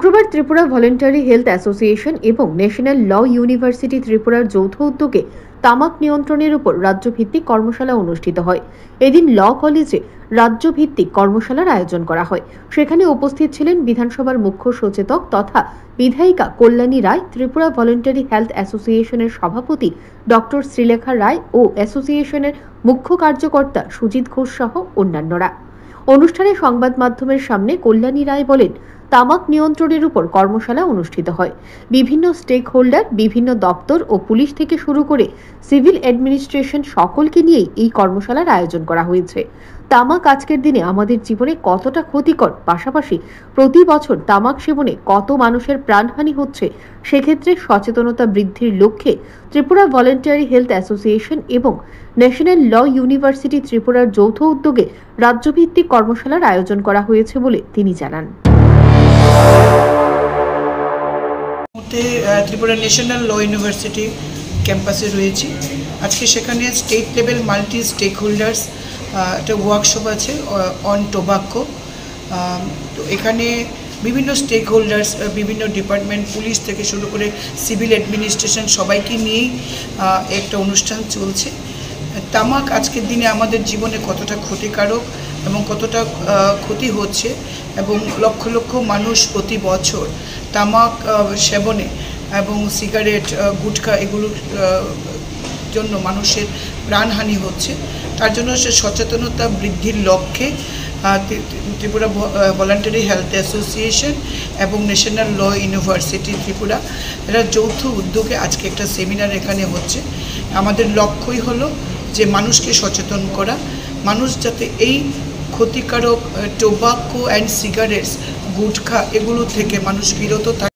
শুক্রবার Tripura voluntary health association এবং national ল university ত্রিপুরার যৌথ উদ্যোগে তামাক নিয়ন্ত্রণের উপর রাজ্যভিত্তিক কর্মশালা অনুষ্ঠিত হয়। এদিন ল কলেজে রাজ্যভিত্তিক কর্মশালার আয়োজন করা হয়। সেখানে উপস্থিত ছিলেন বিধানসভার মুখ্য সচেতক তথা বিধায়িকা কল্যাণী রায়, ত্রিপুরা ভলেন্টারি হেলথ অ্যাসোসিয়েশনের সভাপতি ডক্টর শ্রীলেখা রায় ও অ্যাসোসিয়েশনের মুখ্য কার্যকর্তা সুজিত ঘোষ সহ অন্যান্যরা। অনুষ্ঠানে সংবাদ মাধ্যমের সামনে কল্যাণী রায় বলেন, তামাক নিয়ন্ত্রণের উপর কর্মশালা অনুষ্ঠিত হয়। বিভিন্ন স্টেক হোল্ডার, বিভিন্ন দপ্তর ও পুলিশ থেকে শুরু করে সিভিল অ্যাডমিনিস্ট্রেশন সকলকে নিয়েই এই কর্মশালার আয়োজন করা হয়েছে। তামাক আজকের দিনে আমাদের জীবনে কতটা ক্ষতিকর, পাশাপাশি প্রতি বছর তামাক সেবনে কত মানুষের প্রাণহানি হচ্ছে, সেক্ষেত্রে সচেতনতা বৃদ্ধির লক্ষ্যে ত্রিপুরা ভলেন্টারি হেলথ অ্যাসোসিয়েশন এবং ন্যাশনাল ল ইউনিভার্সিটি ত্রিপুরার যৌথ উদ্যোগে রাজ্যভিত্তিক কর্মশালার আয়োজন করা হয়েছে বলে তিনি জানান। ত্রিপুরা ন্যাশনাল ল ইউনিভার্সিটি ক্যাম্পাসে রয়েছি। আজকে সেখানে state level multi stakeholders একটা ওয়ার্কশপ আছে অন টোবাকো। তো এখানে বিভিন্ন স্টেক হোল্ডার্স, বিভিন্ন ডিপার্টমেন্ট, পুলিশ থেকে শুরু করে সিভিল অ্যাডমিনিস্ট্রেশন সবাইকে নিয়েই একটা অনুষ্ঠান চলছে। তামাক আজকের দিনে আমাদের জীবনে কতটা ক্ষতিকারক এবং কতটা ক্ষতি হচ্ছে, এবং লক্ষ লক্ষ মানুষ প্রতি বছর তামাক সেবনে এবং সিগারেট, গুটখা এগুলোর জন্য মানুষের প্রাণহানি হচ্ছে। তার জন্য সে সচেতনতা বৃদ্ধির লক্ষ্যে ত্রিপুরা ভলেন্টারি হেলথ অ্যাসোসিয়েশন এবং ন্যাশনাল ল ইউনিভার্সিটি ত্রিপুরা এরা যৌথ উদ্যোগে আজকে একটা সেমিনার এখানে হচ্ছে। আমাদের লক্ষ্যই হলো যে মানুষকে সচেতন করা, মানুষ যাতে এই ক্ষতিকারক টোবাকো অ্যান্ড সিগারেটস, গুটখা এগুলো থেকে মানুষ বিরত থাকে।